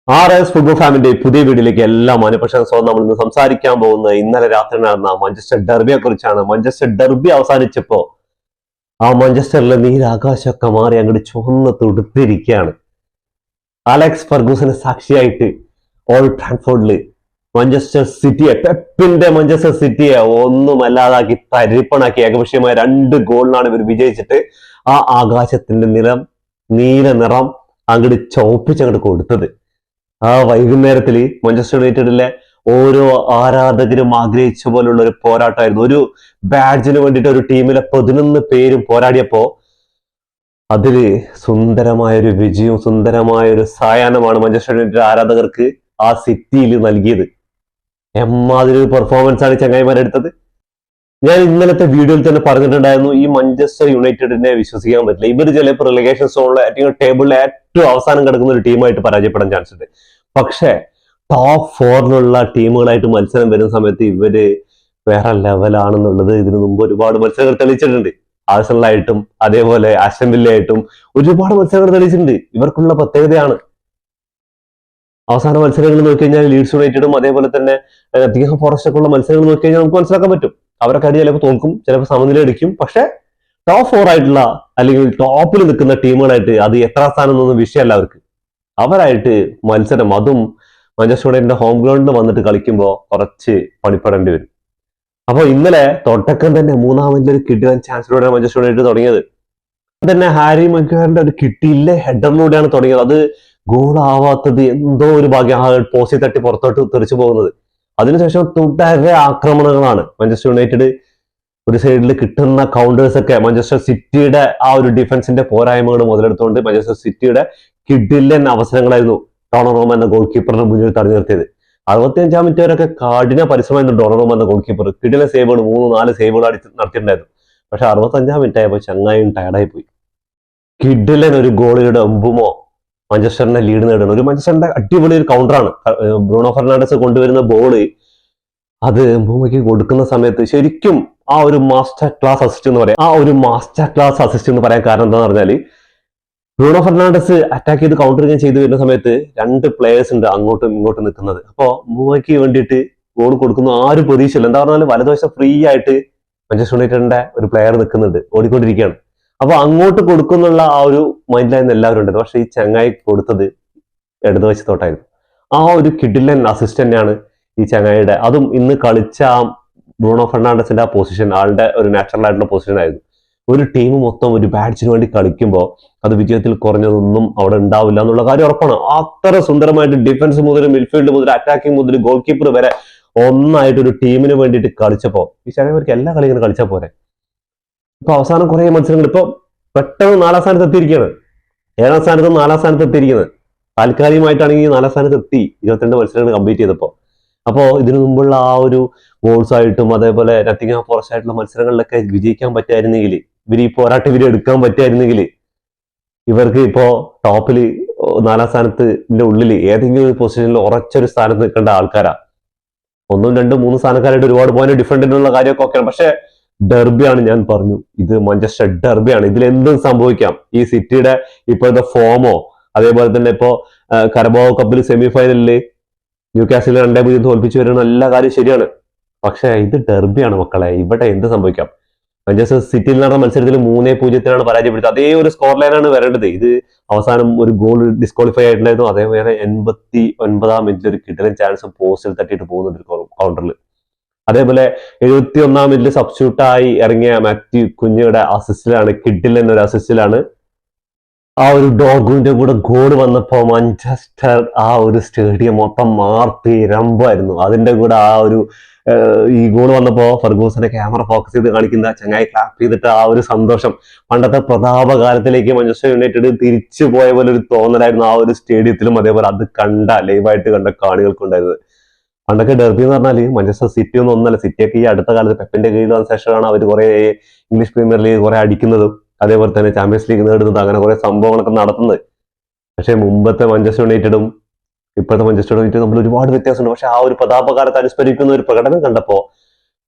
RS football ഫാമിന്റെ പുതിയ വീഡിയോയിലേക്ക് എല്ലാ മാന്യപ്രേക്ഷകർക്കും നമ്മൾ ഇന്ന് സംസാരിക്കാൻ പോകുന്ന ഇന്നലെ രാത്രി നടന്ന മാഞ്ചസ്റ്റർ ഡെർബിയെ കുറിച്ചാണ്. മാഞ്ചസ്റ്റർ ഡെർബി അവസാനിച്ചപ്പോ ആ മാഞ്ചസ്റ്ററിലെ നീരാകാശമൊക്കെ മാറി അങ്ങോട്ട് ചുവന്ന് തുടുത്തിരിക്കുകയാണ്. അലക്സ് ഫെർഗൂസന് സാക്ഷിയായിട്ട് ഓൾഡ് ട്രാൻഫോർഡില് മാഞ്ചസ്റ്റർ സിറ്റിയെ, പെപ്പിന്റെ മാഞ്ചസ്റ്റർ സിറ്റിയെ ഒന്നുമല്ലാതാക്കി തരിപ്പണാക്കി ഏകപക്ഷീയമായ 2 ഗോളിനാണ് ഇവർ വിജയിച്ചിട്ട് ആ ആകാശത്തിന്റെ നീല നിറം അങ്ങോട്ട് ചുവപ്പിച്ചങ്ങോട്ട് കൊടുത്തത്. ആ വൈകുന്നേരത്തിൽ മാഞ്ചസ്റ്റർ യുണൈറ്റഡിലെ ഓരോ ആരാധകരും ആഗ്രഹിച്ച പോലുള്ള ഒരു പോരാട്ടമായിരുന്നു. ഒരു ബാഡ്ജിന് വേണ്ടിയിട്ട് ഒരു ടീമിലെ 11 പേരും പോരാടിയപ്പോ അതില് സുന്ദരമായ ഒരു വിജയവും സുന്ദരമായ ഒരു സായാഹ്നമാണ് മാഞ്ചസ്റ്റർ യുണൈറ്റഡ് ആരാധകർക്ക് ആ സിറ്റിയിൽ നൽകിയത്. എമ്മാതിരി ഒരു പെർഫോമൻസ് ആണ് ചങ്ങായിമാരെടുത്തത്. ഞാൻ ഇന്നലത്തെ വീഡിയോയിൽ തന്നെ പറഞ്ഞിട്ടുണ്ടായിരുന്നു, ഈ മാഞ്ചസ്റ്റർ യുണൈറ്റഡിനെ വിശ്വസിക്കാൻ പറ്റില്ല. ഇവർ ചിലപ്പോൾ റിലേഗേഷൻ സോണിലെ അല്ലെങ്കിൽ ടേബിളിലെ ഏറ്റവും അവസാനം കിടക്കുന്ന ഒരു ടീമായിട്ട് പരാജയപ്പെടാൻ ചാൻസ് ഉണ്ട്. പക്ഷെ ടോപ്പ് 4 ടീമുകളായിട്ട് മത്സരം വരുന്ന സമയത്ത് ഇവര് വേറെ ലെവലാണെന്നുള്ളത് ഇതിനു മുമ്പ് ഒരുപാട് മത്സരങ്ങൾ തെളിയിച്ചിട്ടുണ്ട്. ആഴ്സണലായിട്ടും അതേപോലെ ആസ്റ്റൺ വില്ലയായിട്ടും ഒരുപാട് മത്സരങ്ങൾ തെളിയിച്ചിട്ടുണ്ട്. ഇവർക്കുള്ള പ്രത്യേകതയാണ്. അവസാന മത്സരങ്ങൾ നോക്കി കഴിഞ്ഞാൽ ലീഡ്സ് യുണൈറ്റഡും അതേപോലെ തന്നെ നോട്ടിംഗ്ഹാം ഫോറസ്റ്റ് ഒക്കെ ഉള്ള മത്സരങ്ങൾ നോക്കി കഴിഞ്ഞാൽ നമുക്ക് മനസ്സിലാക്കാൻ പറ്റും. അവരൊക്കെ അടി ചിലപ്പോൾ തോൽക്കും, ചിലപ്പോൾ സമനില അടിക്കും. പക്ഷെ ടോപ്പ് 4 ആയിട്ടുള്ള അല്ലെങ്കിൽ ടോപ്പിൽ നിൽക്കുന്ന ടീമുകളായിട്ട് അത് എത്രാം സ്ഥാനം എന്നൊന്നും വിഷയമല്ല അവർക്ക്. അവരായിട്ട് മത്സരം, അതും മാഞ്ചസ്റ്റർ യുണൈറ്റഡിന്റെ ഹോം ഗ്രൗണ്ടിൽ വന്നിട്ട് കളിക്കുമ്പോൾ കുറച്ച് പണിപ്പെടേണ്ടി വരും. അപ്പൊ ഇന്നലെ തുടക്കം തന്നെ 3-ാം മിനിറ്റിൽ ഒരു കിട്ടിയ ചാൻസിലൂടെയാണ് മാഞ്ചസ്റ്റർ യുണൈറ്റഡ് തുടങ്ങിയത്. തന്നെ ഹാരി മഗ്വയറിന്റെ ഒരു കിട്ടിയില്ല ഹെഡറിലൂടെയാണ് തുടങ്ങിയത്. അത് ഗോളാവാത്തത് എന്തോ ഒരു ഭാഗ്യം, ആ പോസ്റ്റ് തട്ടി പുറത്തോട്ട് തെറിച്ചു പോകുന്നത്. അതിനുശേഷം തുടരെ ആക്രമണങ്ങളാണ്. മാഞ്ചസ്റ്റർ യുണൈറ്റഡ് ഒരു സൈഡിൽ കിട്ടുന്ന കൗണ്ടേഴ്സ് ഒക്കെ മാഞ്ചസ്റ്റർ സിറ്റിയുടെ ആ ഒരു ഡിഫൻസിന്റെ പോരായ്മകൾ മുതലെടുത്തുകൊണ്ട് മാഞ്ചസ്റ്റർ സിറ്റിയുടെ കിഡിലൻ അവസരങ്ങളായിരുന്നു ഡോണറൂമ എന്ന ഗോൾ കീപ്പറിന്റെ മുന്നിൽ തടഞ്ഞു നിർത്തിയത്. 65-ാം മിനിറ്റ് വരെയൊക്കെ കാഠിന പരിശ്രമമായിരുന്നു ഡോണറൂമ എന്ന ഗോൾ കീപ്പർ. കിഡിലൻ സേവുകൾ 3-4 സേവുകൾ നടത്തിയിട്ടുണ്ടായിരുന്നു. പക്ഷെ 65-ാം മിനിറ്റ് ആയപ്പോൾ ചങ്ങായും ടയർഡായി പോയി. കിഡിലൻ ഒരു ഗോളിയുടെ എമ്പുമോ മാഞ്ചസ്റ്ററിന്റെ ലീഡ് നേടുന്നു. ഒരു മാഞ്ചസ്റ്ററിന്റെ അടിപൊളി ഒരു കൗണ്ടറാണ്. ബ്രൂണോ ഫെർണാണ്ടസ് കൊണ്ടുവരുന്ന ബോള് അത് എംബുമയ്ക്ക് കൊടുക്കുന്ന സമയത്ത് ശരിക്കും ആ ഒരു മാസ്റ്റർ ക്ലാസ് അസിസ്റ്റ് എന്ന് പറയാം. ആ ഒരു മാസ്റ്റർ ക്ലാസ് അസിസ്റ്റ് എന്ന് പറയാൻ കാരണം എന്താന്ന് പറഞ്ഞാല്, ബ്രൂണോ ഫെർണാണ്ടസ് അറ്റാക്ക് ചെയ്ത് കൗണ്ടർ ചെയ്ത് വരുന്ന സമയത്ത് 2 പ്ലേയേഴ്സ് ഉണ്ട് അങ്ങോട്ടും ഇങ്ങോട്ടും നിൽക്കുന്നത്. അപ്പോ എംബുമയ്ക്ക് വേണ്ടിയിട്ട് ഗോൾ കൊടുക്കുന്ന ആരും പ്രതീക്ഷയില്ല. എന്താ പറഞ്ഞാൽ വലതുവശം ഫ്രീ ആയിട്ട് മാഞ്ചസ്റ്റർ യുണൈറ്റഡിന്റെ ഒരു പ്ലെയർ നിൽക്കുന്നുണ്ട്, ഓടിക്കൊണ്ടിരിക്കുകയാണ്. അപ്പൊ അങ്ങോട്ട് കൊടുക്കുന്നുള്ള ആ ഒരു മൈൻഡിലായിരുന്നു എല്ലാവരും ഉണ്ടായത്. പക്ഷെ ഈ ചങ്ങായി കൊടുത്തത് ഇടതുവശത്തോട്ടായിരുന്നു. ആ ഒരു കിഡിലൻ അസിസ്റ്റ് തന്നെയാണ് ഈ ചങ്ങായിയുടെ. അതും ഇന്ന് കളിച്ച ആ ബ്രൂണോ ഫെർണാണ്ടസിന്റെ ആ പൊസിഷൻ ആളുടെ ഒരു നാച്ചുറൽ ആയിട്ടുള്ള പൊസിഷൻ ആയിരുന്നു. ഒരു ടീം മൊത്തം ഒരു ബാഡ്ജിന് വേണ്ടി കളിക്കുമ്പോൾ അത് വിജയത്തിൽ കുറഞ്ഞതൊന്നും അവിടെ ഉണ്ടാവില്ല എന്നുള്ള കാര്യം ഉറപ്പാണ്. അത്ര സുന്ദരമായിട്ട് ഡിഫൻസ് മുതൽ മിഡ്ഫീൽഡ് മുതൽ അറ്റാക്കിംഗ് മുതൽ ഗോൾ കീപ്പർ വരെ ഒന്നായിട്ട് ഒരു ടീമിന് വേണ്ടിയിട്ട് കളിച്ചപ്പോ ഈ ചങ്ങായിക്ക് എല്ലാ കളികളും കളിച്ചാൽ പോരെ. ഇപ്പൊ അവസാനം കുറെ മത്സരങ്ങൾ ഇപ്പൊ പെട്ടെന്ന് 4-ാം സ്ഥാനത്ത് എത്തിയിരിക്കുകയാണ്. 7-ാം സ്ഥാനത്ത് 4-ാം സ്ഥാനത്ത് എത്തിയിരിക്കുന്നത്. താൽക്കാലികമായിട്ടാണെങ്കിൽ 4-ാം സ്ഥാനത്ത് എത്തി 22 മത്സരങ്ങൾ കംപ്ലീറ്റ് ചെയ്തപ്പോ. അപ്പോ ഇതിനു മുമ്പുള്ള ആ ഒരു ഗോൾസ് ആയിട്ടും അതേപോലെ നോട്ടിംഗ്ഹാം ഫോറസ്റ്റ് ആയിട്ടുള്ള മത്സരങ്ങളിലൊക്കെ വിജയിക്കാൻ പറ്റായിരുന്നെങ്കിൽ, ഇവർ ഈ പോരാട്ടം ഇവർ എടുക്കാൻ പറ്റായിരുന്നെങ്കിൽ ഇവർക്ക് ഇപ്പോ ടോപ്പില് 4-ാം സ്ഥാനത്തിന്റെ ഉള്ളിൽ ഏതെങ്കിലും ഒരു പൊസിഷനിൽ ഉറച്ചൊരു സ്ഥാനത്ത് നിൽക്കേണ്ട ആൾക്കാരാ. 1, 2, 3 സ്ഥാനക്കാരായിട്ട് ഒരുപാട് പോയിന്റ് ഡിഫറൻറ്റിനുള്ള കാര്യമൊക്കെ ഓക്കെയാണ്. പക്ഷെ ഡെർബിയാണ്, ഞാൻ പറഞ്ഞു, ഇത് മാഞ്ചസ്റ്റർ ഡെർബിയാണ്. ഇതിൽ എന്തും സംഭവിക്കാം. ഈ സിറ്റിയുടെ ഇപ്പോഴത്തെ ഫോമോ അതേപോലെ തന്നെ ഇപ്പോ കരബാവോ കപ്പിൽ സെമി ഫൈനലില് ന്യൂകാസിൽ 2-0 തോൽപ്പിച്ചു വരുന്ന എല്ലാ കാര്യം ശരിയാണ്. പക്ഷെ ഇത് ഡെർബിയാണ് മക്കളെ, ഇവിടെ എന്ത് സംഭവിക്കാം. മാഞ്ചസ്റ്റർ സിറ്റിയിൽ നടന്ന മത്സരത്തിൽ 3-0 പരാജയപ്പെടുത്തി. അതേ ഒരു സ്കോർ ലൈനാണ് വരേണ്ടത്. ഇത് അവസാനം ഒരു ഗോൾ ഡിസ്ക്വാളിഫൈ ആയിട്ടുണ്ടായിരുന്നു. അതേപോലെ 89-ാം മിനിറ്റിൽ ഒരു കിട്ടലൻ ചാൻസ് പോസ്റ്റിൽ തട്ടിയിട്ട് പോകുന്നുണ്ട് കൗണ്ടറിൽ. അതേപോലെ 71-ാം മിനിറ്റിൽ സബ്സ്റ്റിറ്റ്യൂട്ടായി ഇറങ്ങിയ മാത്യു കുഞ്ഞയുടെ അസിസ്റ്റിലാണ്, കിഡിൽ എന്നൊരു അസിസ്റ്റിലാണ് ആ ഒരു ഡോഗുവിന്റെ കൂടെ ഗോൾ വന്നപ്പോ മാഞ്ചസ്റ്റർ ആ ഒരു സ്റ്റേഡിയം മൊത്തം രമ്പായിരുന്നു. അതിന്റെ കൂടെ ആ ഒരു ഈ ഗോൾ വന്നപ്പോ ഫെർഗൂസന്റെ ക്യാമറ ഫോക്കസ് ചെയ്ത് കാണിക്കുന്ന ചങ്ങായി ക്ലാപ്പ് ചെയ്തിട്ട് ആ ഒരു സന്തോഷം പണ്ടത്തെ പ്രതാപകാലത്തിലേക്ക് മാഞ്ചസ്റ്റർ യുണൈറ്റഡ് തിരിച്ചു പോയ പോലെ ഒരു തോന്നലായിരുന്നു ആ ഒരു സ്റ്റേഡിയത്തിലും അതേപോലെ അത് ലൈവായിട്ട് കണ്ട കാണികൾക്കുണ്ടായിരുന്നത്. പണ്ടൊക്കെ ഡെർബി എന്ന് പറഞ്ഞാൽ മാഞ്ചസ്റ്റർ സിറ്റി ഒന്നല്ല. സിറ്റിയൊക്കെ ഈ അടുത്ത കാലത്ത് പെപ്പിന്റെ കീഴിൽ വന്ന ശേഷമാണ് അവർ കുറെ ഇംഗ്ലീഷ് പ്രീമിയർ ലീഗ് കുറെ അടിക്കുന്നതും അതേപോലെ തന്നെ ചാമ്പ്യൻസ് ലീഗ് നേടുന്നത്, അങ്ങനെ കുറെ സംഭവങ്ങളൊക്കെ നടത്തുന്നത്. പക്ഷെ മുമ്പത്തെ മാഞ്ചസ്റ്റർ യുണൈറ്റഡും ഇപ്പോഴത്തെ മാഞ്ചസ്റ്റർ യുണൈറ്റഡ് തമ്മിൽ ഒരുപാട് വ്യത്യാസമുണ്ട്. പക്ഷെ ആ ഒരു പ്രതാപകാലത്ത് അനുസ്മരിക്കുന്ന ഒരു പ്രകടനം കണ്ടപ്പോ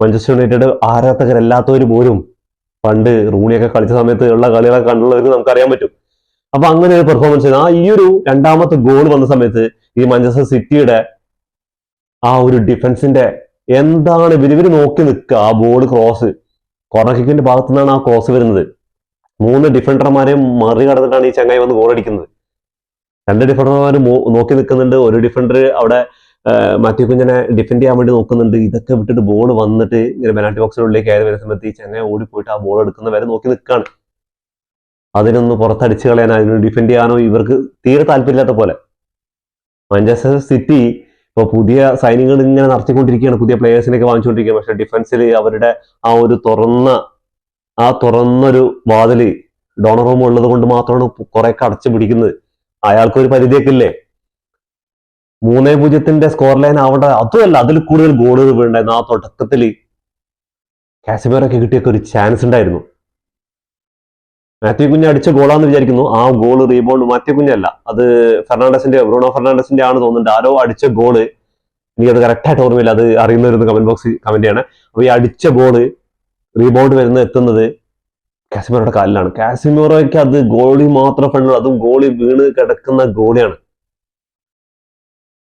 മാഞ്ചസ്റ്റർ യുണൈറ്റഡ് ആരാധകരല്ലാത്തവർ പോലും പണ്ട് റൂണിയൊക്കെ കളിച്ച സമയത്ത് ഉള്ള കളികളൊക്കെ കണ്ടുള്ളവർക്ക് നമുക്കറിയാൻ പറ്റും. അപ്പൊ അങ്ങനെ ഒരു പെർഫോമൻസ്. ഈ ഒരു 2ാമത്തെ ഗോൾ വന്ന സമയത്ത് ഈ മാഞ്ചസ്റ്റർ സിറ്റിയുടെ ആ ഒരു ഡിഫൻസിന്റെ എന്താണ് ഇവര് നോക്കി നിൽക്കുക. ആ ബോൾ ക്രോസ്, കോർണർ കിക്കിന്റെ ഭാഗത്തു നിന്നാണ് ആ ക്രോസ് വരുന്നത്. 3 ഡിഫൻഡർമാരെ മറികടന്നിട്ടാണ് ഈ ചങ്ങായി വന്ന് ഗോൾ അടിക്കുന്നത്. 2 ഡിഫൻഡർമാർ നോക്കി നിൽക്കുന്നുണ്ട്. ഒരു ഡിഫൻഡർ അവിടെ മാത്യു കുഞ്ഞിനെ ഡിഫെൻഡ് ചെയ്യാൻ വേണ്ടി നോക്കുന്നുണ്ട്. ഇതൊക്കെ വിട്ടിട്ട് ബോൾ വന്നിട്ട് ഇങ്ങനെ പെനാൽറ്റി ബോക്സിനുള്ളിലേക്ക് കയറി വരുന്ന സമയത്ത് ഈ ചങ്ങായി ഓടിപ്പോയിട്ട് ആ ബോൾ എടുക്കുന്ന വരെ നോക്കി നിൽക്കുകയാണ്. അതിനൊന്ന് പുറത്തടിച്ചു കളയാനോ അതിന് ഡിഫെൻഡ് ചെയ്യാനോ ഇവർക്ക് തീരെ താല്പര്യമില്ലാത്ത പോലെ. മാഞ്ചസ്റ്റർ സിറ്റി ഇപ്പൊ പുതിയ സൈനികൾ ഇങ്ങനെ നടത്തിക്കൊണ്ടിരിക്കുകയാണ്, പുതിയ പ്ലേയേഴ്സിനെയൊക്കെ വാങ്ങിച്ചുകൊണ്ടിരിക്കുകയാണ്. പക്ഷെ ഡിഫൻസിൽ അവരുടെ ആ ഒരു തുറന്നൊരു വാതില് ഡോണറൂം ഉള്ളത് കൊണ്ട് മാത്രമാണ് കുറെ അടച്ചു പിടിക്കുന്നത്. അയാൾക്കൊരു പരിധിയൊക്കെ ഇല്ലേ. 3-0 സ്കോർ ലൈൻ ആവേണ്ട, അതുമല്ല അതിൽ കൂടുതൽ ഗോളുകൾ വീണ്ടായിരുന്നു. ആ തുടക്കത്തില് കാസിമേറൊക്കെ കിട്ടിയൊക്കെ ഒരു ചാൻസ് ഉണ്ടായിരുന്നു. മാത്യു കുഞ്ഞ് അടിച്ച ഗോളാന്ന് വിചാരിക്കുന്നു. ആ ഗോള് റീബൗണ്ട് മാത്യു കുഞ്ഞല്ല, അത് ബ്രൂണോ ഫെർണാണ്ടസിന്റെ ആണ് തോന്നുന്നുണ്ട്. ആരോ അടിച്ച ഗോള്, എനിക്കത് കറക്റ്റായിട്ട് ഓർമ്മയില്ല. അത് അറിയുന്നവരൊന്ന് കമന്റ് ബോക്സിൽ കമന്റ് ചെയ്യണം. അപ്പൊ ഈ അടിച്ച ഗോള് റീബൗണ്ട് എത്തുന്നത് കാസിമേറോയുടെ കാലിലാണ്. കാസിമേറോയ്ക്ക് അത് ഗോളി മാത്രം ഫ്രണ്ട്, അതും ഗോളി വീണ് കിടക്കുന്ന ഗോളിയാണ്.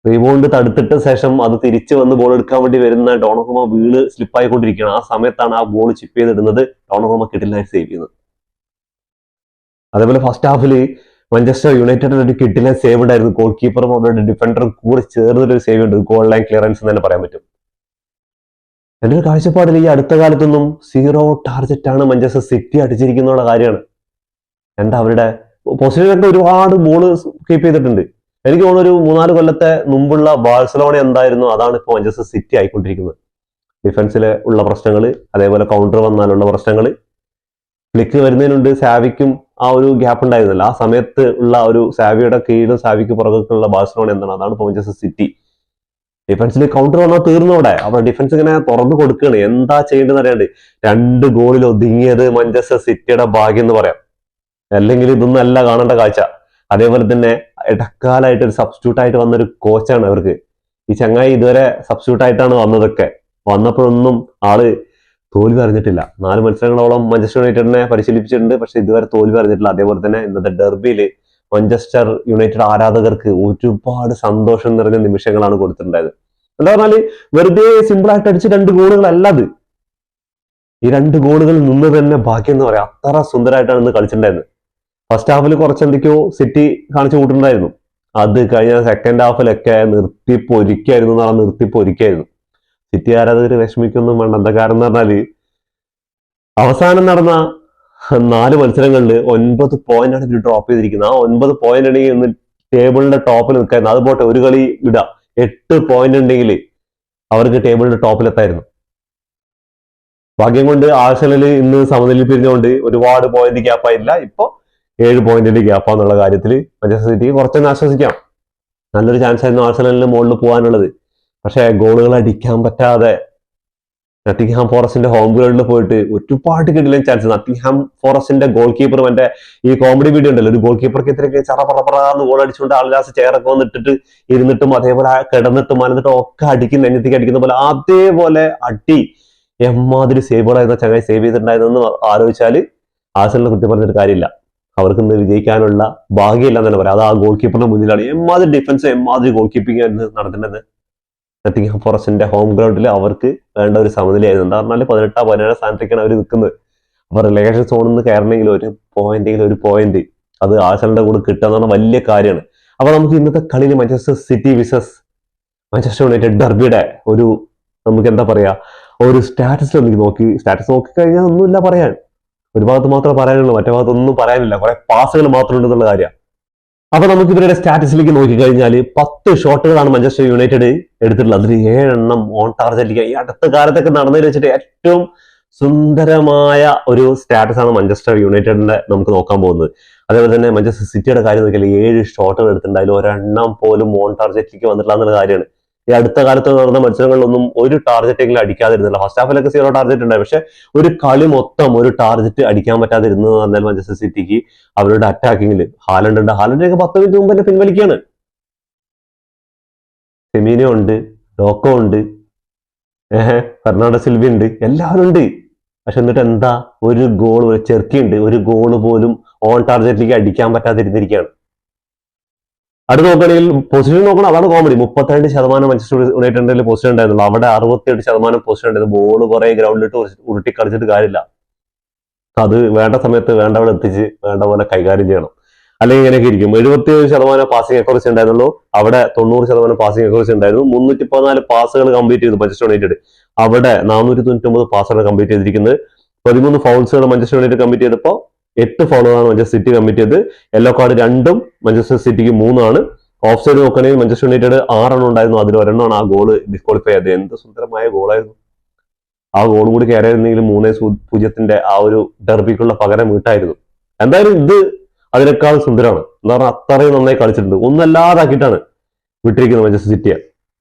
റീബൗണ്ട് തടുത്തിട്ട ശേഷം അത് തിരിച്ചു വന്ന് ബോൾ എടുക്കാൻ വേണ്ടി വരുന്ന ഡോണറുമ വീണ് സ്ലിപ്പായിക്കൊണ്ടിരിക്കുകയാണ്. ആ സമയത്താണ് ആ ബോൾ ചിപ്പ് ചെയ്തിടുന്നത്. ഡോണറുമ കിട്ടില്ലായി സേവ് ചെയ്യുന്നത്. അതേപോലെ ഫസ്റ്റ് ഹാഫിൽ മാഞ്ചസ്റ്റർ യുണൈറ്റഡ് ഒരു കിട്ടില്ല സേവ് ഉണ്ടായിരുന്നു. ഗോൾ കീപ്പറും അവരുടെ ഡിഫൻഡറും കൂടെ ചേർന്നൊരു സേവ് ഉണ്ട്. ഗോൾ ലൈൻ ക്ലിയറൻസ് എന്ന് തന്നെ പറയാൻ പറ്റും. എൻ്റെ ഒരു കാഴ്ചപ്പാടിൽ ഈ അടുത്ത കാലത്തൊന്നും 0 ടാർജറ്റാണ് മാഞ്ചസ്റ്റർ സിറ്റി അടിച്ചിരിക്കുന്ന കാര്യമാണ്. അവരുടെ പൊസിഷനൊക്കെ ഒരുപാട് ബോൾ കീപ്പ് ചെയ്തിട്ടുണ്ട്. എനിക്ക് തോന്നുന്നു ഒരു 3-4 കൊല്ലത്തെ മുമ്പുള്ള ബാഴ്സലോണ എന്തായിരുന്നു, അതാണ് ഇപ്പോൾ മാഞ്ചസ്റ്റർ സിറ്റി ആയിക്കൊണ്ടിരിക്കുന്നത്. ഡിഫൻസിൽ ഉള്ള പ്രശ്നങ്ങൾ, അതേപോലെ കൗണ്ടർ വന്നാലുള്ള പ്രശ്നങ്ങൾ, ഫ്ലിക്ക് വരുന്നതിനുണ്ട് സാവിക്കും ആ ഒരു ഗ്യാപ്പ് ഉണ്ടായിരുന്നില്ല. ആ സമയത്ത് ഉള്ള ഒരു സാവിയുടെ കീഴിലും സാവിക്ക് പുറകൊക്കെയുള്ള ബാഴ്സലോണ എന്താണ്, അതാണ് ഇപ്പോൾ മാഞ്ചസ്റ്റർ സിറ്റി. ഡിഫൻസിൽ കൗണ്ടർ വന്നാൽ തീർന്നോടെ. അപ്പൊ ഡിഫൻസ് ഇങ്ങനെ തുറന്നു കൊടുക്കുകയാണ്. എന്താ ചെയ്യേണ്ടതെന്ന് അറിയാണ്ട് 2 ഗോളിൽ ഒതുങ്ങിയത് മാഞ്ചസ്റ്റർ സിറ്റിയുടെ ഭാഗ്യം എന്ന് പറയാം. അല്ലെങ്കിൽ ഇതൊന്നും അല്ല കാണേണ്ട കാഴ്ച. അതേപോലെ തന്നെ ഇടക്കാലായിട്ട് ഒരു സബ്സ്റ്റിറ്റ്യൂട്ട് ആയിട്ട് വന്നൊരു കോച്ചാണ് അവർക്ക്. ഈ ചങ്ങായി ഇതുവരെ സബ്സ്റ്റിറ്റ്യൂട്ട് ആയിട്ടാണ് വന്നതൊക്കെ. വന്നപ്പോഴൊന്നും ആള് തോൽവി അറിഞ്ഞിട്ടില്ല. 4 മത്സരങ്ങളോളം മാഞ്ചസ്റ്റർ യുണൈറ്റഡിനെ പരിശീലിപ്പിച്ചിട്ടുണ്ട്, പക്ഷെ ഇതുവരെ തോൽവി അറിഞ്ഞിട്ടില്ല. അതേപോലെ തന്നെ ഇന്നത്തെ ഡെർബിയില് മാഞ്ചസ്റ്റർ യുണൈറ്റഡ് ആരാധകർക്ക് ഒരുപാട് സന്തോഷം നിറഞ്ഞ നിമിഷങ്ങളാണ് കൊടുത്തിട്ടുണ്ടായത്. എന്താ പറഞ്ഞാല് വെറുതെ സിമ്പിൾ ആയിട്ട് അടിച്ച് 2 ഗോളുകളല്ല അത്. ഈ 2 ഗോളുകൾ നിന്ന് തന്നെ ഭാഗ്യം എന്ന് പറയാം. അത്ര സുന്ദരമായിട്ടാണ് ഇന്ന് കളിച്ചിട്ടുണ്ടായിരുന്നത്. ഫസ്റ്റ് ഹാഫിൽ കുറച്ചെന്തൊക്കെയോ സിറ്റി കാണിച്ചു കൂട്ടുണ്ടായിരുന്നു. അത് കഴിഞ്ഞ സെക്കൻഡ് ഹാഫിലൊക്കെ നിർത്തിപ്പൊരിക്കായിരുന്നു. സിറ്റി ആരാധകർ വിഷമിക്കൊന്നും വേണ്ട. എന്താ കാരണം എന്ന് പറഞ്ഞാല് അവസാനം നടന്ന 4 മത്സരങ്ങളിൽ 9 പോയിന്റാണ് ഇവർ ഡ്രോപ്പ് ചെയ്തിരിക്കുന്നത്. ആ 9 പോയിന്റ് ഉണ്ടെങ്കിൽ ഇന്ന് ടേബിളിന്റെ ടോപ്പിൽ നിൽക്കായിരുന്നു. അത് പോട്ടെ, ഒരു കളി ഇടാം, 8 പോയിന്റ് ഉണ്ടെങ്കിൽ അവർക്ക് ടേബിളിന്റെ ടോപ്പിലെത്തായിരുന്നു. ഭാഗ്യം കൊണ്ട് ആഴ്സണൽ ഇന്ന് സമനിലയിൽ പിരിഞ്ഞുകൊണ്ട് ഒരുപാട് പോയിന്റ് ഗ്യാപ്പായില്ല. ഇപ്പൊ 7 പോയിന്റിന്റെ ഗ്യാപ്പാന്നുള്ള കാര്യത്തിൽ മാഞ്ചസ്റ്റർ സിറ്റിക്ക് കുറച്ചൊന്ന് ആശ്വസിക്കാം. നല്ലൊരു ചാൻസ് ആയിരുന്നു ആഴ്സണലിന് മുകളിൽ പോകാനുള്ളത്. പക്ഷെ ഗോളുകൾ അടിക്കാൻ പറ്റാതെ നട്ടിംഗ്ഹാം ഫോറസ്റ്റിന്റെ ഹോം ഗ്രൗണ്ടിൽ പോയിട്ട് ഒരുപാട് കിട്ടില്ല ചാൻസ്. നട്ടിംഗ്ഹാം ഫോറസ്റ്റിന്റെ ഗോൾ കീപ്പർ മറ്റേ ഈ കോമഡി വീഡിയോ ഉണ്ടല്ലോ, ഒരു ഗോൾ കീപ്പർക്ക് ഇത്രയൊക്കെ ചറപറന്ന് ഗോൾ അടിച്ചുകൊണ്ട് ആളിലാസ് ചെയറൊക്കെ വന്നിട്ടിട്ട് ഇരുന്നിട്ടും അതേപോലെ കിടന്നിട്ടും മനന്നിട്ടും ഒക്കെ അടിക്കുന്ന നെഞ്ഞത്തേക്ക് അടിക്കുന്ന പോലെ അതേപോലെ അടി എമ്മാതിരി സേവുകളായിരുന്ന ചങ്ങായി സേവ് ചെയ്തിട്ടുണ്ടായിരുന്നെന്ന് ആലോചിച്ചാൽ ആഴ്സണലിനെ കുറ്റം പറഞ്ഞിട്ട് കാര്യമില്ല. അവർക്ക് ഇന്ന് വിജയിക്കാനുള്ള ഭാഗ്യമില്ല എന്ന് തന്നെ പറയാം. അത് ആ ഗോൾ കീപ്പറിന്റെ മുന്നിലാണ്. എമ്മാതിരി ഡിഫൻസ് എമ്മാതിരി ഗോൾ കീപ്പിംഗ് ആയിരുന്നു നടത്തേണ്ടത്. നട്ടിംഗ്ഹാം ഫോറസ്റ്റിന്റെ ഹോം ഗ്രൗണ്ടിൽ അവർക്ക് വേണ്ട ഒരു സമനിലയായിരുന്നു. എന്താ പറഞ്ഞാൽ 18-17 സ്ഥാനത്തേക്കാണ് അവർ നിൽക്കുന്നത്. അപ്പൊ റിലേഷൻ സോണിൽ നിന്ന് കയറണമെങ്കിൽ ഒരു പോയിന്റ് അത് ആഴ്സണലിന്റെ കൂടെ കിട്ടുക എന്ന് പറഞ്ഞാൽ വലിയ കാര്യമാണ്. അപ്പൊ നമുക്ക് ഇന്നത്തെ കളിയിൽ Manchester City versus Manchester United ഡെർബിയുടെ ഒരു നമുക്ക് എന്താ പറയാ ഒരു സ്റ്റാറ്റസ് നോക്കിക്കഴിഞ്ഞാൽ ഒന്നുമില്ല പറയാൻ. ഒരു ഭാഗത്ത് മാത്രമേ പറയാനുള്ളൂ, മറ്റേ ഭാഗത്തൊന്നും പറയാനില്ല. കുറെ പാസുകൾ മാത്രം ഉണ്ടെന്നുള്ള കാര്യമാണ്. അപ്പൊ നമുക്ക് ഇവരുടെ സ്റ്റാറ്റസിലേക്ക് നോക്കിക്കഴിഞ്ഞാൽ 10 ഷോട്ടുകളാണ് മാഞ്ചസ്റ്റർ യുണൈറ്റഡ് എടുത്തിട്ടുള്ളത്. അതിൽ 7 എണ്ണം ഓൺ ടാർഗറ്റിലേക്ക്. ഈ അടുത്ത കാലത്തൊക്കെ നടന്നതിൽ വെച്ചിട്ട് ഏറ്റവും സുന്ദരമായ ഒരു സ്റ്റാറ്റസ് ആണ് മാഞ്ചസ്റ്റർ യുണൈറ്റഡിന്റെ നമുക്ക് നോക്കാൻ പോകുന്നത്. അതേപോലെ തന്നെ മാഞ്ചസ്റ്റർ സിറ്റിയുടെ കാര്യം നോക്കിയാൽ 7 ഷോട്ടുകൾ എടുത്തിട്ടുണ്ട്. അതിൽ 1 എണ്ണം പോലും ഓൺ ടാർഗറ്റിലേക്ക് വന്നിട്ടില്ല എന്നുള്ള കാര്യമാണ്. ഈ അടുത്ത കാലത്ത് നടന്ന മത്സരങ്ങളിലൊന്നും ഒരു ടാർഗറ്റെങ്കിലും അടിക്കാതിരുന്നില്ല. ഫസ്റ്റ് ഹാഫിലൊക്കെ 0 ടാർഗറ്റ് ഉണ്ടായി. പക്ഷെ ഒരു കളി മൊത്തം ഒരു ടാർഗറ്റ് അടിക്കാൻ പറ്റാതിരുന്നത് പറഞ്ഞാൽ മാഞ്ചസ്റ്റർ സിറ്റിക്ക് അവരുടെ അറ്റാക്കിങ്ങിൽ ഹാലൻഡൊക്കെ 10 മിനിറ്റ് മുമ്പ് തന്നെ പിൻവലിക്കുകയാണ്. സെമീനോ ഉണ്ട്, ഡോക്കോ ഉണ്ട്, ഫെർണാണ്ടോ സിൽവ ഉണ്ട്, എല്ലാവരും ഉണ്ട്. പക്ഷെ എന്നിട്ട് എന്താ ഒരു ഗോൾ, ഒരു ചെറുക്കിയുണ്ട്, ഒരു ഗോള് പോലും ഓൺ ടാർഗറ്റിലേക്ക് അടിക്കാൻ പറ്റാതിരുന്നിരിക്കുകയാണ്. അടുത്ത് നോക്കുകയാണെങ്കിൽ പൊസിഷൻ നോക്കണം, അതാണ് കോമഡി. 32% മാഞ്ചസ്റ്റർ യുണൈറ്റഡിന്റെ പൊസിഷൻ ഉണ്ടായിരുന്നുള്ളൂ. അവിടെ 68% പൊസിഷൻ ഉണ്ടായിരുന്നു. ബോൾ കുറെ ഗ്രൗണ്ടിലിട്ട് ഉരുട്ടി കളിച്ചിട്ട് കാര്യമില്ല. അത് വേണ്ട സമയത്ത് വേണ്ടവിടെ എത്തിച്ച് വേണ്ട പോലെ കൈകാര്യം ചെയ്യണം. അല്ലെങ്കിൽ ഇങ്ങനെയൊക്കെ ഇരിക്കും. 77% പാസിംഗ് അക്യുറസി ഉണ്ടായിരുന്നുള്ളൂ. അവിടെ 90% പാസിംഗ് അക്യുറസി ഉണ്ടായിരുന്നു. 314 പാസുകൾ കംപ്ലീറ്റ് ചെയ്തു മാഞ്ചസ്റ്റർ യുണൈറ്റഡ്. അവിടെ 499 പാസുകൾ കംപ്ലീറ്റ് ചെയ്തിരിക്കുന്നത്. 13 ഫൗൾസുകൾ മാഞ്ചസ്റ്റർ യുണൈറ്റഡ് കംപ്ലീറ്റ് ചെയ്തപ്പോൾ 8 ഫൗളുകളാണ് മാഞ്ചസ്റ്റർ സിറ്റി കമ്മിറ്റ് ചെയ്ത്. യെല്ലോ കാർഡ് 2 മാഞ്ചസ്റ്റർ സിറ്റിക്ക് 3. ഓഫ് സൈഡ് നോക്കുകയാണെങ്കിൽ മാഞ്ചസ്റ്റർ യുണൈറ്റഡ് 6 ഉണ്ടായിരുന്നു. അതിൽ 1 ആ ഗോള് ഡിസ്ക്വാളിഫൈ ചെയ്തത്. എന്ത് സുന്ദരമായ ഗോളായിരുന്നു. ആ ഗോൾ കൂടി കയറിയിരുന്നെങ്കിൽ 3-0 ആ ഒരു ഡെർബിക്കുള്ള പകരം വീട്ടായിരുന്നു. എന്തായാലും ഇത് അതിനേക്കാൾ സുന്ദരമാണ്. എന്താ പറഞ്ഞാൽ അത്രയും നന്നായി കളിച്ചിട്ടുണ്ട്. ഒന്നല്ലാതാക്കിയിട്ടാണ് വിട്ടിരിക്കുന്നത് മാഞ്ചസ്റ്റർ സിറ്റിയെ.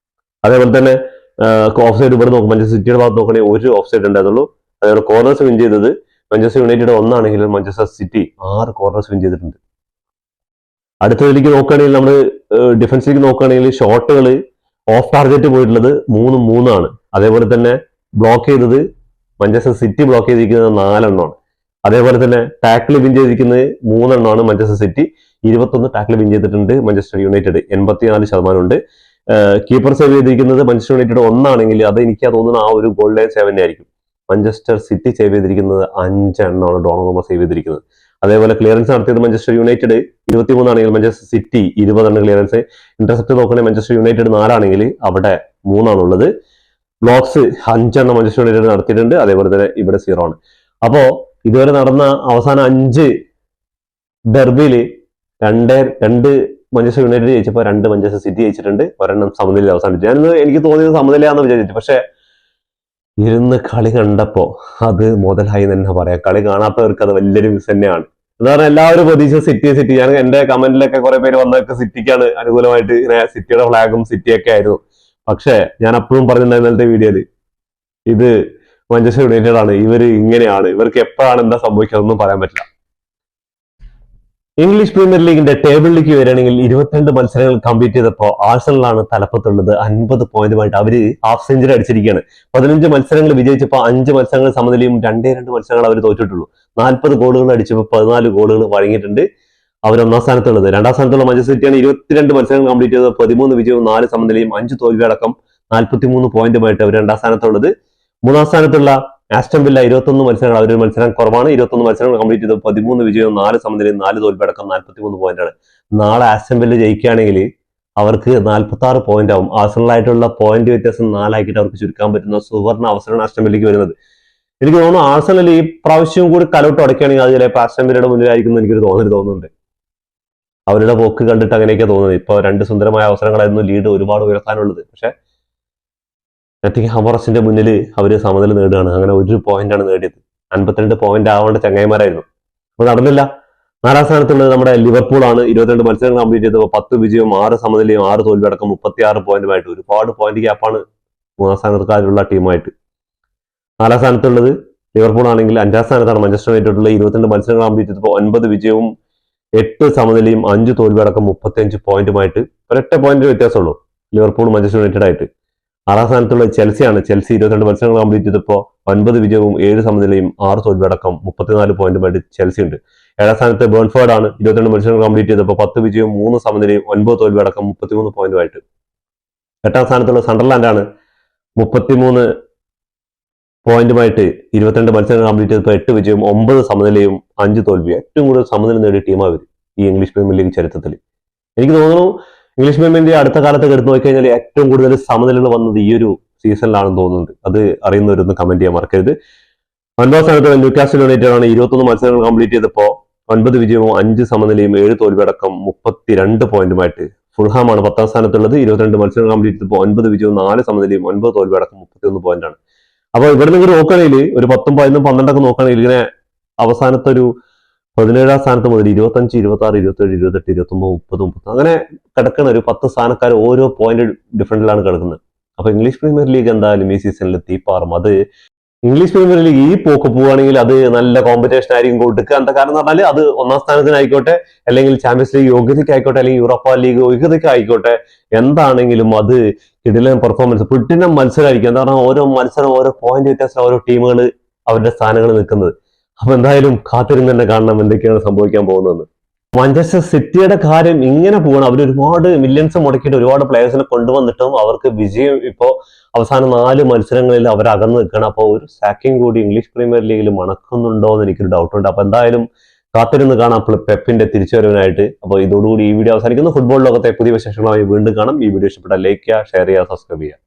അതേപോലെ തന്നെ ഓഫ് സൈഡ് ഇവിടെ നോക്കും, മാഞ്ചസ്റ്റർ സിറ്റിയുടെ ഭാഗത്ത് നോക്കുകയാണെങ്കിൽ 1 ഓഫ് സൈഡ് ഉണ്ടായിരുന്നുള്ളൂ. അതേപോലെ കോർണേഴ്സ് വിൻ ചെയ്തത് മാഞ്ചസ്റ്റർ യുണൈറ്റഡ് 1 ആണെങ്കിലും മാഞ്ചസ്റ്റർ സിറ്റി 6 കോർണേഴ്സ് വിൻ ചെയ്തിട്ടുണ്ട്. അടുത്തതിലേക്ക് നോക്കുകയാണെങ്കിൽ നമ്മൾ ഡിഫൻസിലേക്ക് നോക്കുകയാണെങ്കിൽ ഷോട്ടുകൾ ഓഫ് ടാർഗറ്റ് പോയിട്ടുള്ളത് 3-3 അതേപോലെ തന്നെ ബ്ലോക്ക് ചെയ്തത് മാഞ്ചസ്റ്റർ സിറ്റി ബ്ലോക്ക് ചെയ്തിരിക്കുന്നത് 4 അതേപോലെ തന്നെ ടാക്കിൾ വിൻ ചെയ്തിരിക്കുന്നത് 3 മാഞ്ചസ്റ്റർ സിറ്റി. 21 ടാക്കിൾ വിൻ ചെയ്തിട്ടുണ്ട് മാഞ്ചസ്റ്റർ യുണൈറ്റഡ്. 84% ഉണ്ട്. കീപ്പർ സേവ് ചെയ്തിരിക്കുന്നത് മാഞ്ചസ്റ്റർ യുണൈറ്റഡ് 1 ആണെങ്കിൽ അത് എനിക്ക് തോന്നുന്ന ആ ഒരു ഗോൾ ലൈൻ സേവ് തന്നെയായിരിക്കും. മാഞ്ചസ്റ്റർ സിറ്റി സേവ് ചെയ്തിരിക്കുന്നത് 5 ഡോണറുമ സേവ് ചെയ്തിരിക്കുന്നത്. അതേപോലെ ക്ലിയറൻസ് നടത്തിയത് മാഞ്ചസ്റ്റർ യുണൈറ്റഡ് 23 ആണെങ്കിൽ മാഞ്ചസ്റ്റർ സിറ്റി 20 ക്ലിയറൻസ്. ഇന്റർസെപ്റ്റ് നോക്കുകയാണെങ്കിൽ മാഞ്ചസ്റ്റർ യുണൈറ്റഡ് 4 ആണെങ്കിൽ അവിടെ 3 ഉള്ളത്. ബ്ലോക്സ് 5 മാഞ്ചസ്റ്റർ യുണൈറ്റഡ് നടത്തിയിട്ടുണ്ട്. അതേപോലെ തന്നെ ഇവിടെ 0 അപ്പോ ഇതുവരെ നടന്ന അവസാന 5 ഡെർബിയിൽ 2 മാഞ്ചസ്റ്റർ യുണൈറ്റഡ് ജയിച്ചപ്പോൾ 2 മാഞ്ചസ്റ്റർ സിറ്റി ജയിച്ചിട്ടുണ്ട്. 1 സമനിലയിൽ അവസാനിച്ചു. എനിക്ക് തോന്നിയത് സമനിലയാണെന്ന് വിചാരിച്ചു. പക്ഷെ ഇരുന്ന് കളി കണ്ടപ്പോ അത് മുതലായി തന്നെ പറയാം. കളി കാണാത്തവർക്ക് അത് വലിയൊരു മിസ് തന്നെയാണ്. എന്ന് പറഞ്ഞാൽ എല്ലാവരും പ്രതീക്ഷ സിറ്റി. ഞാൻ എന്റെ കമന്റിലൊക്കെ കുറെ പേര് വന്നതൊക്കെ സിറ്റിക്കാണ് അനുകൂലമായിട്ട്, ഇങ്ങനെ സിറ്റിയുടെ ഫ്ലാഗും സിറ്റിയൊക്കെ ആയിരുന്നു. പക്ഷെ ഞാൻ അപ്പോഴും പറഞ്ഞിട്ടുണ്ടായിരുന്നു ഇന്നലത്തെ വീഡിയോയിൽ, ഇത് മാഞ്ചസ്റ്റർ യുണൈറ്റഡ് ആണ്, ഇവര് ഇങ്ങനെയാണ്, ഇവർക്ക് എപ്പോഴാണ് എന്താ സംഭവിക്കുക ഒന്നും പറയാൻ പറ്റില്ല. ഇംഗ്ലീഷ് പ്രീമിയർ ലീഗിന്റെ ടേബിളിലേക്ക് വരികയാണെങ്കിൽ 22 മത്സരങ്ങൾ കംപ്ലീറ്റ് ചെയ്തപ്പോൾ ആഴ്സണലാണ് തലപ്പത്തുള്ളത് 50 പോയിന്റുമായിട്ട്. അവര് ഹാഫ് സെഞ്ചുറി അടിച്ചിരിക്കുകയാണ്. 15 മത്സരങ്ങൾ വിജയിച്ചപ്പോൾ 5 മത്സരങ്ങൾ സമനിലയും 2 മത്സരങ്ങൾ അവർ തോറ്റിട്ടുള്ളൂ. 40 ഗോളുകൾ അടിച്ചപ്പോൾ 14 ഗോളുകൾ വഴങ്ങിയിട്ടുണ്ട്. അവർ 1ാം സ്ഥാനത്തുള്ളത്. 2ാം സ്ഥാനത്തുള്ള മാഞ്ചസ്റ്റർ സിറ്റിയാണ് 22 മത്സരങ്ങൾ കംപ്ലീറ്റ് ചെയ്തത് 13 വിജയവും 4 സമനിലയും 5 തോൽവി അടക്കം 43 പോയിന്റുമായിട്ട് അവർ 2ാം സ്ഥാനത്തുള്ളത്. 3ാം സ്ഥാനത്തുള്ള ആസ്റ്റൺ വില്ല 21 മത്സരങ്ങൾ, അവരൊരു മത്സരം കുറവാണ്. 21 മത്സരങ്ങൾ കംപ്ലീറ്റ് ചെയ്തത് 13 വിജയവും 4 സമനിലയും 4 തോൽവി അടക്കം 43 പോയിന്റാണ്. നാളെ ആസ്റ്റൺ വില്ല ജയിക്കുകയാണെങ്കിൽ അവർക്ക് 46 പോയിന്റ് ആവും. ആഴ്സണലായിട്ടുള്ള പോയിന്റ് വ്യത്യാസം 4 ആക്കിയിട്ട് അവർക്ക് ചുരുക്കാൻ പറ്റുന്ന സുവർണ അവസരമാണ് ആസ്റ്റൺ വില്ലയ്ക്ക് വരുന്നത്. എനിക്ക് തോന്നുന്നു ആഴ്സണൽ ഈ പ്രാവശ്യം കൂടി കലോട്ട് അടയ്ക്കുകയാണെങ്കിൽ അത് ചിലപ്പോൾ ആസ്റ്റൺ വില്ലയുടെ മുന്നിലായിരിക്കും എന്ന് എനിക്കൊരു തോന്നുന്നുണ്ട്. അവരുടെ പോക്ക് കണ്ടിട്ട് അങ്ങനെയൊക്കെ തോന്നുന്നത്. ഇപ്പൊ 2 സുന്ദരമായ അവസരങ്ങളായിരുന്നു ലീഡ് ഒരുപാട് ഉയർത്താനുള്ളത്. പക്ഷെ നോട്ടിംഗ്ഹാം ഫോറസ്റ്റിന്റെ മുന്നിൽ അവര് സമനില നേടുകയാണ്. അങ്ങനെ 1 പോയിന്റാണ് നേടിയത്. 52 പോയിന്റ് ആവേണ്ട ചങ്ങായിമാരായിരുന്നു. അപ്പൊ നടന്നില്ല. 4ാം സ്ഥാനത്തുള്ളത് നമ്മുടെ ലിവർപൂൾ ആണ്. 22 മത്സരങ്ങൾ കംപ്ലീറ്റ് ചെയ്തപ്പോൾ 10 വിജയവും 6 സമനിലയും 6 തോൽവി അടക്കം 36 പോയിന്റുമായിട്ട് ഒരുപാട് പോയിന്റ് ഗ്യാപ്പാണ് 3ാം സ്ഥാനത്തുള്ള ടീമായിട്ട്. 4ാം സ്ഥാനത്തുള്ളത് ലിവർപൂൾ ആണെങ്കിൽ 5ാം സ്ഥാനത്താണ് മാഞ്ചസ്റ്റർ യുണൈറ്റഡ് ഉള്ള 22 മത്സരങ്ങൾ കംപ്ലീറ്റ് ചെയ്തപ്പോൾ 9 വിജയവും 8 സമനിലയും 5 തോൽവി അടക്കം 35 പോയിന്റുമായിട്ട്. 1 പോയിന്റ് വ്യത്യാസമുള്ളൂ ലിവർപൂൾ മാഞ്ചസ്റ്റർ യുണൈറ്റഡ് ആയിട്ട്. 6ാം സ്ഥാനത്തുള്ള ചെൽസിയാണ്. ചെൽസി 22 മത്സരങ്ങൾ കംപ്ലീറ്റ് ചെയ്തപ്പോൾ 9 വിജയവും 7 സമനിലയും 6 തോൽവി അടക്കം 34 പോയിന്റുമായിട്ട് ചെൽസി ഉണ്ട്. 7ാം സ്ഥാനത്ത് ബേൺഫോർഡ് ആണ്. 22 മത്സരങ്ങൾ കംപ്ലീറ്റ് ചെയ്തപ്പോൾ 10 വിജയവും 3 സമനിലയും 9 തോൽവി അടക്കം 33 പോയിന്റുമായിട്ട്. 8ാം സ്ഥാനത്തുള്ള സണ്ടർലാൻഡ് ആണ്. 33 പോയിന്റുമായിട്ട് 22 മത്സരങ്ങൾ കംപ്ലീറ്റ് ചെയ്തപ്പോൾ 8 വിജയവും 9 സമനിലയും 5 തോൽവി. ഏറ്റവും കൂടുതൽ സമനില നേടിയ ടീമാണ് അവർ ഈ ഇംഗ്ലീഷ് പ്രീമിയർ ലീഗ് ചരിത്രത്തിൽ. എനിക്ക് തോന്നുന്നു ഇംഗ്ലീഷ് പ്രീമിയർ ലീഗ് അടുത്ത കാലത്ത് എടുത്തു നോക്കിക്കഴിഞ്ഞാൽ ഏറ്റവും കൂടുതൽ സമനിലകൾ വന്നത് ഈ ഒരു സീസണിലാണെന്ന് തോന്നുന്നുണ്ട്. അത് അറിയുന്നവരൊന്ന് കമന്റ് ചെയ്യാൻ മറക്കരുത്. 9ാം സ്ഥാനത്ത് ന്യൂകാസിൽ യുണൈറ്റഡ് ആണ്. 21 മത്സരങ്ങൾ കംപ്ലീറ്റ് ചെയ്തപ്പോൾ 9 വിജയവും 5 സമനിലയും 7 തോൽവി അടക്കം 32 പോയിന്റുമായിട്ട്. ഫുൾഹാം ആണ് 10ാം സ്ഥാനത്തുള്ളത്. 22 മത്സരങ്ങൾ കംപ്ലീറ്റ് ചെയ്തപ്പോൾ 9 വിജയവും 4 സമനിലയും 9 തോൽവി അടക്കം 31 പോയിന്റാണ്. അപ്പൊ ഇവിടെ നിങ്ങൾ നോക്കുകയാണെങ്കിൽ ഒരു 10, 11, 12 നോക്കുകയാണെങ്കിൽ ഇങ്ങനെ അവസാനത്തെ ഒരു 17ാം സ്ഥാനത്ത് മുതൽ 25, 26, 27, 28, 29, 30, 30 അങ്ങനെ കിടക്കുന്ന ഒരു 10 സ്ഥാനക്കാർ ഓരോ പോയിന്റ് ഡിഫറൻറ്റിലാണ് കിടക്കുന്നത്. അപ്പൊ ഇംഗ്ലീഷ് പ്രീമിയർ ലീഗ് എന്തായാലും ഈ സീസണിൽ തീപ്പാറും. അത് ഇംഗ്ലീഷ് പ്രീമിയർ ലീഗ് ഈ പോക്ക് പോവുകയാണെങ്കിൽ അത് നല്ല കോമ്പറ്റീഷൻ ആയിരിക്കും കൊടുക്കുക. എന്താ കാരണം എന്ന് പറഞ്ഞാൽ അത് 1ാം സ്ഥാനത്തിനായിക്കോട്ടെ, അല്ലെങ്കിൽ ചാമ്പ്യൻസ് ലീഗ് യോഗ്യതയ്ക്കായിക്കോട്ടെ, അല്ലെങ്കിൽ യൂറോപ്പ ലീഗ് യോഗ്യതയ്ക്കായിക്കോട്ടെ, എന്താണെങ്കിലും അത് കിടിലൻ പെർഫോമൻസ് പുട്ടിന മത്സരമായിരിക്കും. എന്താ പറഞ്ഞാൽ ഓരോ മത്സരം ഓരോ പോയിന്റ് വ്യത്യാസം ഓരോ ടീമുകൾ അവരുടെ സ്ഥാനങ്ങൾ നിൽക്കുന്നത്. അപ്പൊ എന്തായാലും കാത്തിരുന്ന് തന്നെ കാണണം എന്തൊക്കെയാണ് സംഭവിക്കാൻ പോകുന്നത്. മാഞ്ചസ്റ്റർ സിറ്റിയുടെ കാര്യം ഇങ്ങനെ പോകണം. അവർ ഒരുപാട് മില്യൺസ് മുടക്കിയിട്ട് ഒരുപാട് പ്ലേയേഴ്സിനെ കൊണ്ടുവന്നിട്ടും അവർക്ക് വിജയം ഇപ്പോ അവസാന 4 മത്സരങ്ങളിൽ അവർ അകന്നു നിൽക്കണം. അപ്പോൾ ഒരു സാക്കിംഗ് കൂടി ഇംഗ്ലീഷ് പ്രീമിയർ ലീഗിൽ മണക്കുന്നുണ്ടോ എന്ന് എനിക്കൊരു ഡൗട്ട് ഉണ്ട്. അപ്പൊ എന്തായാലും കാത്തിരുന്ന് കാണാം പെപ്പിന്റെ തിരിച്ചുവരവിനായിട്ട്. അപ്പോൾ ഇതോടുകൂടി ഈ വീഡിയോ അവസാനിക്കുന്നു. ഫുട്ബോൾ ലോകത്തെ പുതിയ വിശേഷങ്ങളുമായി വീണ്ടും കാണാം. ഈ വീഡിയോ ഇഷ്ടപ്പെട്ടാൽ ലൈക്ക് ചെയ്യുക, ഷെയർ ചെയ്യുക, സബ്സ്ക്രൈബ് ചെയ്യുക.